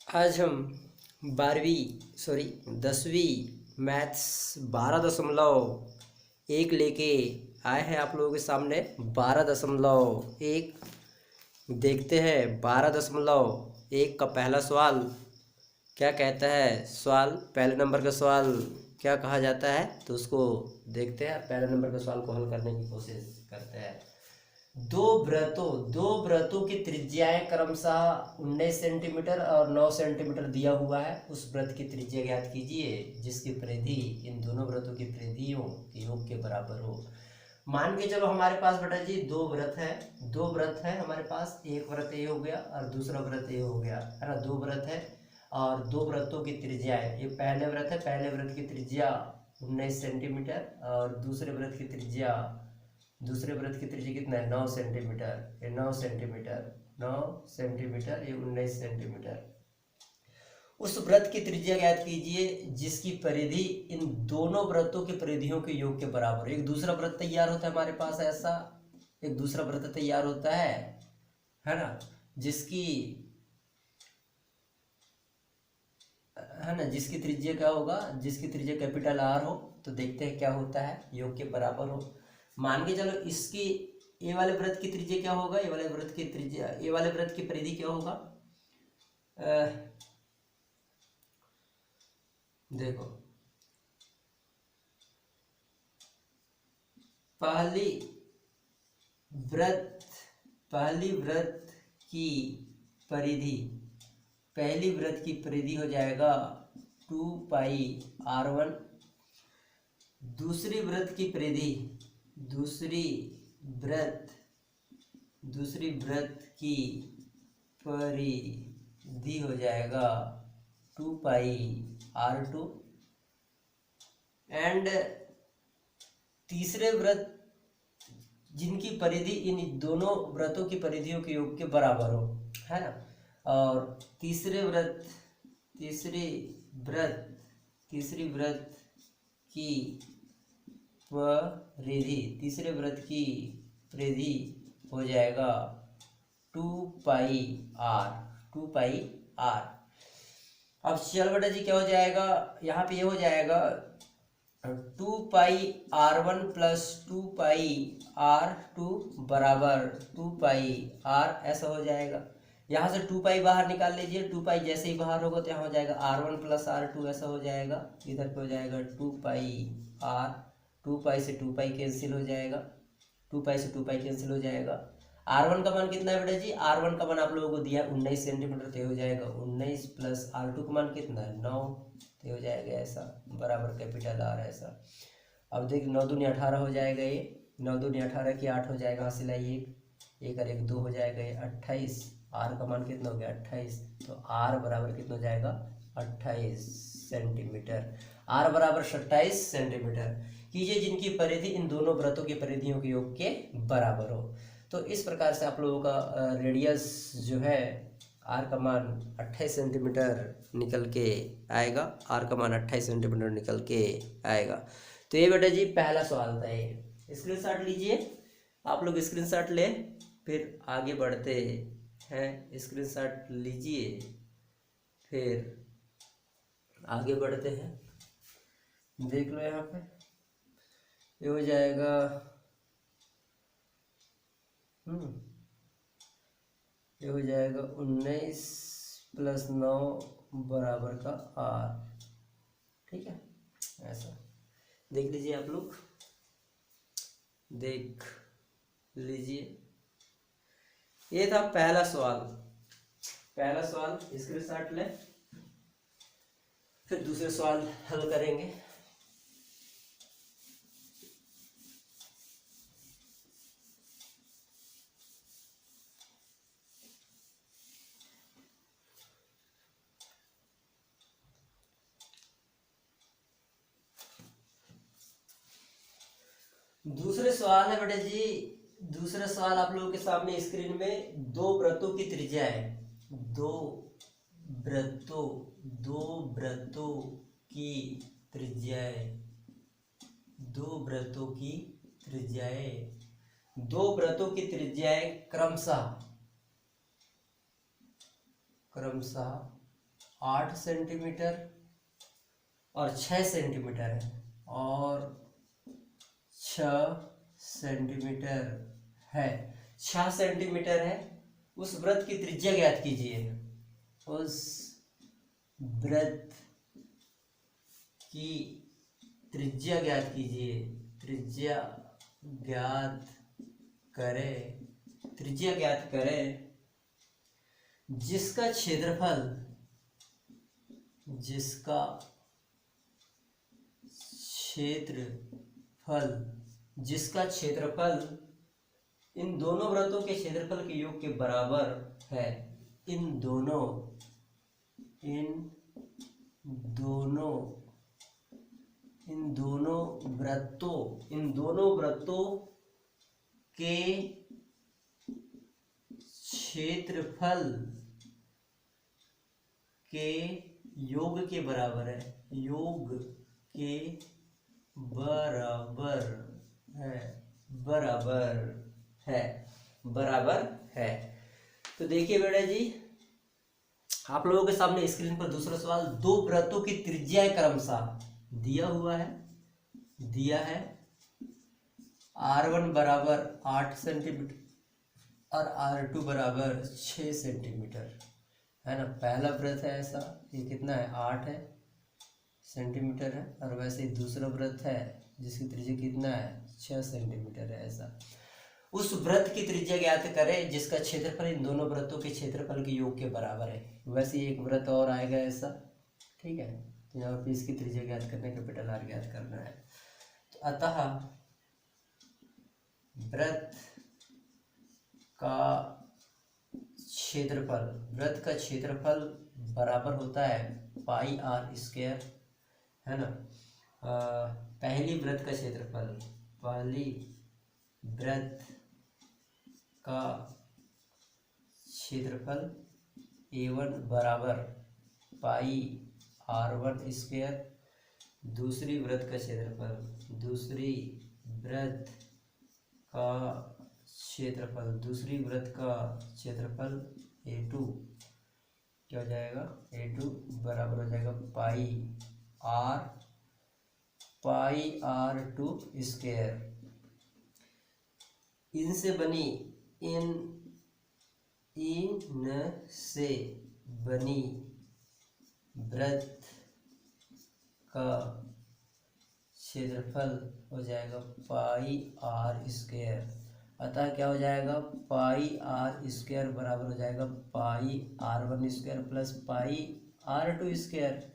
आज हम 10वीं मैथ्स 12.1 लेके आए हैं आप लोगों के सामने। 12.1 देखते हैं। 12.1 का पहला सवाल क्या कहता है। सवाल पहले नंबर का सवाल क्या कहा जाता है, तो उसको देखते हैं। पहले नंबर के सवाल को हल करने की कोशिश करते हैं। दो व्रतों की त्रिज्याएं क्रमशः 19 सेंटीमीटर और 9 सेंटीमीटर दिया हुआ है। उस व्रत की त्रिज्या ज्ञात कीजिए जिसकी परिधि इन दोनों व्रतों की परिधियों के योग के बराबर हो। मान के चलो हमारे पास बेटा जी दो व्रत है हमारे पास। एक व्रत ए हो गया और दूसरा व्रत ए हो गया, है ना। दो व्रत है और दो व्रतों की त्रिज्याएं। ये पहले व्रत है, पहले व्रत की त्रिज्या 19 सेंटीमीटर और दूसरे व्रत की त्रिज्या कितना है, 9 सेंटीमीटर। ये 9 सेंटीमीटर, ये 19 सेंटीमीटर। उस व्रत की त्रिज्या ज्ञात कीजिए जिसकी परिधि इन दोनों व्रतों की परिधियों के योग के बराबर। एक दूसरा व्रत तैयार होता है हमारे पास, ऐसा एक दूसरा व्रत तैयार होता है ना, जिसकी त्रिज्या क्या होगा, जिसकी त्रिज्या कैपिटल आर हो। तो देखते हैं क्या होता है, योग के बराबर हो। मान के चलो इसकी ए वाले व्रत की त्रिज्या क्या होगा, ए वाले व्रत की त्रिज्या, ए वाले व्रत की परिधि क्या होगा। देखो पहली व्रत की परिधि पहली व्रत की परिधि हो जाएगा 2πr1। दूसरी व्रत की परिधि दूसरी व्रत की परिधि हो जाएगा 2πr2। एंड तीसरे व्रत जिनकी परिधि इन दोनों व्रतों की परिधियों के योग के बराबर हो, है ना। और तीसरे व्रत की परिधि हो जाएगा 2πr। अब चल बेटा जी क्या हो जाएगा, यहाँ पे ये हो जाएगा 2πr1 प्लस 2πr2 बराबर 2πr, ऐसा हो जाएगा। यहाँ से 2π बाहर निकाल लीजिए। 2π जैसे ही बाहर होगा तो यहाँ हो जाएगा r1 प्लस r2, ऐसा हो जाएगा। इधर पे हो जाएगा 2πr, 2π से 2π कैंसिल हो जाएगा, 2π से 2π कैंसिल हो जाएगा। r1 का मान कितना है बेटा जी, r1 का मान आप लोगों को दिया 19 सेंटीमीटर, तो हो जाएगा 19 प्लस r2 का मान कितना है 9, तो हो जाएगा ऐसा बराबर कैपिटल आर, ऐसा। अब देख 9 दूनी 18 हो जाएगा, ये 9 दूनी 18 की 8 हो जाएगा, हासिल आई एक और एक 2 हो जाएगा, ये 28। आर का मान कितना हो गया 28, तो आर बराबर कितना हो जाएगा 28 सेंटीमीटर। आर बराबर 27 सेंटीमीटर कीजिए जिनकी परिधि इन दोनों व्रतों की परिधियों के योग के बराबर हो। तो इस प्रकार से आप लोगों का रेडियस जो है आर का मान 28 सेंटीमीटर निकल के आएगा। आर का मान 28 सेंटीमीटर निकल के आएगा। तो ये बेटा जी पहला सवाल था, ये स्क्रीनशॉट लीजिए। आप लोग स्क्रीनशॉट ले, फिर आगे बढ़ते हैं। स्क्रीनशॉट लीजिए, फिर आगे बढ़ते हैं। देख लो यहाँ पे ये हो जाएगा ये हो जाएगा 19 प्लस 9 बराबर का आर, ठीक है। ऐसा देख लीजिए, आप लोग देख लीजिए। ये था पहला सवाल स्क्रीनशॉट ले, फिर दूसरे सवाल हल करेंगे। दूसरे सवाल है बेटा जी, दूसरा सवाल आप लोगों के सामने स्क्रीन में। दो व्रतों की त्रिज्या है, दो व्रतों की त्रिज्याएं क्रमशः 8 सेंटीमीटर और 6 सेंटीमीटर है, और 6 सेंटीमीटर है, 6 सेंटीमीटर है। उस वृत्त की त्रिज्या ज्ञात कीजिए। उस वृत्त की त्रिज्या ज्ञात कीजिए। त्रिज्या ज्ञात करें, त्रिज्या ज्ञात करें जिसका क्षेत्रफल, जिसका क्षेत्रफल, जिसका क्षेत्रफल इन दोनों वृत्तों के क्षेत्रफल के योग के बराबर है। इन दोनों वृत्तों के क्षेत्रफल के योग के बराबर है। योग के बराबर है। तो देखिए बेटा जी, आप लोगों के सामने स्क्रीन पर दूसरा सवाल, दो वृत्तों की त्रिज्याएं क्रमशः दिया हुआ है, दिया है R1 बराबर 8 सेंटीमीटर और R2 बराबर 6 सेंटीमीटर है ना। पहला वृत्त है ऐसा, ये कितना है 8 है सेंटीमीटर है, और वैसे ही दूसरा वृत्त है जिसकी त्रिज्या कितना है 6 सेंटीमीटर है ऐसा। उस वृत्त की त्रिज्या ज्ञात करें जिसका क्षेत्रफल इन दोनों वृत्तों के क्षेत्रफल के योग के बराबर है। वैसे एक वृत्त और आएगा ऐसा, ठीक है। तो यहाँ पे इसकी त्रिज्या ज्ञात करना, कैपिटल R ज्ञात करना है। तो अतः वृत्त का क्षेत्रफल बराबर होता है पाई R स्क्वायर, है ना। पहली वृत्त का क्षेत्रफल A1 बराबर पाई R1 स्क्वायर। दूसरी वृत्त का क्षेत्रफल A2 क्या हो जाएगा, A2 बराबर हो जाएगा पाई R2 स्क्वायर। इनसे बनी वृत्त का क्षेत्रफल हो जाएगा पाई R स्क्वायर। अतः क्या हो जाएगा, पाई R स्क्वायर बराबर हो जाएगा पाई R1 square plus pi R2 square,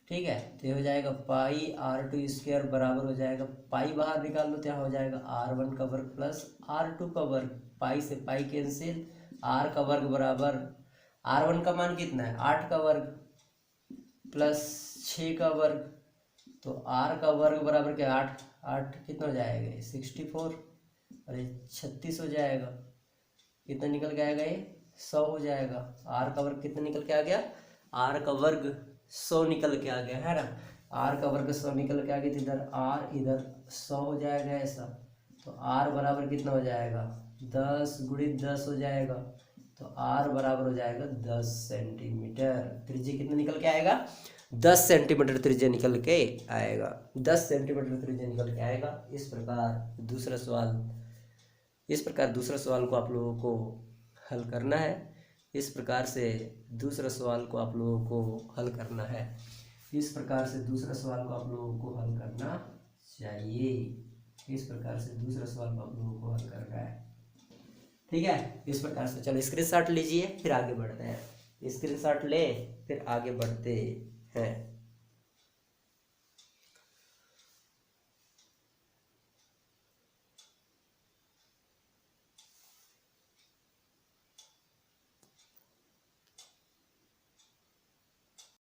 ठीक है। तो ये हो जाएगा पाई R2 स्क्वायर बराबर हो जाएगा, पाई बाहर निकाल लो, क्या हो जाएगा R1 का वर्ग प्लस R2 का वर्ग, पाई से पाई कैंसिल, R का वर्ग बराबर R1 का मान कितना है 8 का वर्ग प्लस 6 का वर्ग, तो R का वर्ग बराबर क्या 8 कितना हो जाएगा 64 और 36 हो जाएगा। कितना निकल के आएगा ये 100 हो जाएगा। R का वर्ग कितना निकल के आ गया, R का वर्ग 100 निकल के आ गया, है ना। R का वर्ग 100 निकल के आ गया, तो इधर R इधर 100 हो जाएगा ऐसा। तो R बराबर कितना हो जाएगा 10 गुणित 10 हो जाएगा, तो R बराबर हो जाएगा 10 सेंटीमीटर। त्रिज्या कितना निकल के आएगा 10 सेंटीमीटर त्रिज्या निकल के आएगा, 10 सेंटीमीटर त्रिज्या निकल के आएगा। इस प्रकार दूसरा सवाल को आप लोगों को हल करना है। इस प्रकार से दूसरा सवाल को आप लोगों को हल करना है। इस प्रकार से दूसरा सवाल को आप लोगों को हल करना चाहिए। इस प्रकार से दूसरा सवाल को आप लोगों को हल करना है, ठीक है। इस प्रकार से चलो स्क्रीनशॉट लीजिए, फिर आगे बढ़ते हैं। स्क्रीनशॉट ले फिर आगे बढ़ते हैं।